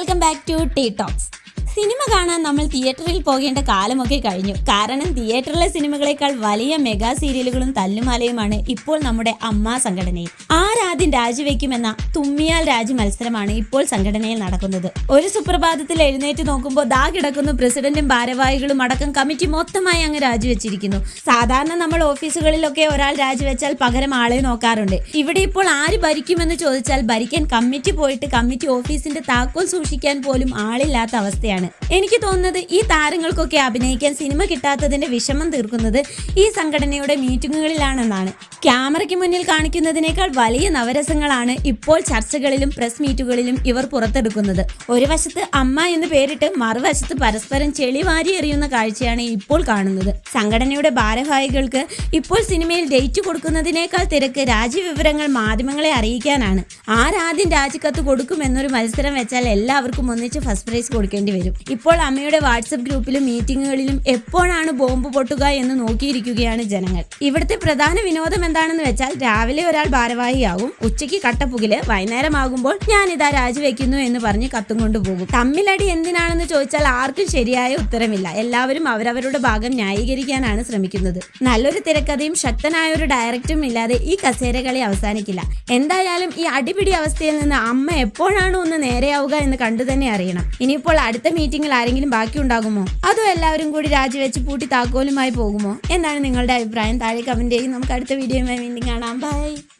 Welcome back to Tea Talks. Cinema കാണാൻ നമ്മൾ തിയേറ്ററിൽ പോകേണ്ട കാലമൊക്കെ കഴിഞ്ഞു. കാരണം തിയേറ്ററിലെ സിനിമകളെക്കാൾ വലിയ മെഗാ സീരിയലുകളും തല്ലുമാലയുമാണ് ഇപ്പോൾ നമ്മുടെ അമ്മ സംഘടനയിൽ. ആരാദ്യം രാജിവെക്കുമെന്ന തുമ്മിയാൽ രാജി മത്സരമാണ് ഇപ്പോൾ സംഘടനയിൽ നടക്കുന്നത്. ഒരു സുപ്രഭാതത്തിൽ എഴുന്നേറ്റ് നോക്കുമ്പോൾ ദാ കിടക്കുന്നു പ്രസിഡന്റും ഭാരവാഹികളും അടക്കം കമ്മിറ്റി മൊത്തമായി അങ്ങ് രാജിവെച്ചിരിക്കുന്നു. സാധാരണ നമ്മൾ ഓഫീസുകളിലൊക്കെ ഒരാൾ രാജിവെച്ചാൽ പകരം ആളെ നോക്കാറുണ്ട്. ഇവിടെ ഇപ്പോൾ ആര് ഭരിക്കുമെന്ന് ചോദിച്ചാൽ ഭരിക്കാൻ കമ്മിറ്റി പോയിട്ട് കമ്മിറ്റി ഓഫീസിന്റെ താക്കോൽ സൂക്ഷിക്കാൻ പോലും ആളില്ലാത്ത അവസ്ഥയാണ്. എനിക്ക് തോന്നുന്നത് ഈ താരങ്ങൾക്കൊക്കെ അഭിനയിക്കാൻ സിനിമ കിട്ടാത്തതിന്റെ വിഷമം തീർക്കുന്നത് ഈ സംഘടനയുടെ മീറ്റിങ്ങുകളിലാണെന്നാണ്. ക്യാമറയ്ക്ക് മുന്നിൽ കാണിക്കുന്നതിനേക്കാൾ വലിയ നവരസങ്ങളാണ് ഇപ്പോൾ ചർച്ചകളിലും പ്രസ് മീറ്റുകളിലും ഇവർ പുറത്തെടുക്കുന്നത്. ഒരു വശത്ത് അമ്മ എന്ന് പേരിട്ട് മറുവശത്ത് പരസ്പരം ചെളിവാരി എറിയുന്ന കാഴ്ചയാണ് ഇപ്പോൾ കാണുന്നത്. സംഘടനയുടെ ഭാരവാഹികൾക്ക് ഇപ്പോൾ സിനിമയിൽ ഡേറ്റ് കൊടുക്കുന്നതിനേക്കാൾ തിരക്ക് രാജ്യവിവരങ്ങൾ മാധ്യമങ്ങളെ അറിയിക്കാനാണ്. ആരാദ്യം രാജിക്കത്ത് കൊടുക്കുമെന്നൊരു മത്സരം വെച്ചാൽ എല്ലാവർക്കും ഒന്നിച്ച് ഫസ്റ്റ് പ്രൈസ് കൊടുക്കേണ്ടി വരും. ഇപ്പോൾ അമ്മയുടെ വാട്സപ്പ് ഗ്രൂപ്പിലും മീറ്റിങ്ങുകളിലും എപ്പോഴാണ് ബോംബ് പൊട്ടുക എന്ന് നോക്കിയിരിക്കുകയാണ് ജനങ്ങൾ. ഇവിടുത്തെ പ്രധാന വിനോദം എന്താണെന്ന് വെച്ചാൽ രാവിലെ ഒരാൾ ഭാരവാഹിയാകും, ഉച്ചയ്ക്ക് കട്ടപ്പുകില്, വൈകുന്നേരമാകുമ്പോൾ ഞാനിതാ രാജിവെക്കുന്നു എന്ന് പറഞ്ഞ് കത്തും കൊണ്ടുപോകും. തമ്മിലടി എന്തിനാണെന്ന് ചോദിച്ചാൽ ആർക്കും ശരിയായ ഉത്തരമില്ല. എല്ലാവരും അവരവരുടെ ഭാഗം ന്യായീകരിക്കാനാണ് ശ്രമിക്കുന്നത്. നല്ലൊരു തിരക്കഥയും ശക്തനായ ഒരു ഡയറക്ടറും ഇല്ലാതെ ഈ കസേരകളി അവസാനിക്കില്ല. എന്തായാലും ഈ അടിപിടി അവസ്ഥയിൽ നിന്ന് അമ്മ എപ്പോഴാണ് ഒന്ന് നേരെയാവുക എന്ന് കണ്ടു തന്നെ അറിയണം. ഇനിയിപ്പോൾ അടുത്ത മീറ്റിംഗിൽ ആരെങ്കിലും ബാക്കി ഉണ്ടാകുമോ, അതോ എല്ലാവരും കൂടി രാജിവെച്ച് പൂട്ടി താക്കോലുമായി പോകുമോ? എന്താണ് നിങ്ങളുടെ അഭിപ്രായം? താഴെ കമന്റ് ചെയ്യും. നമുക്ക് അടുത്ത വീഡിയോയുമായി വീണ്ടും കാണാം. ബൈ.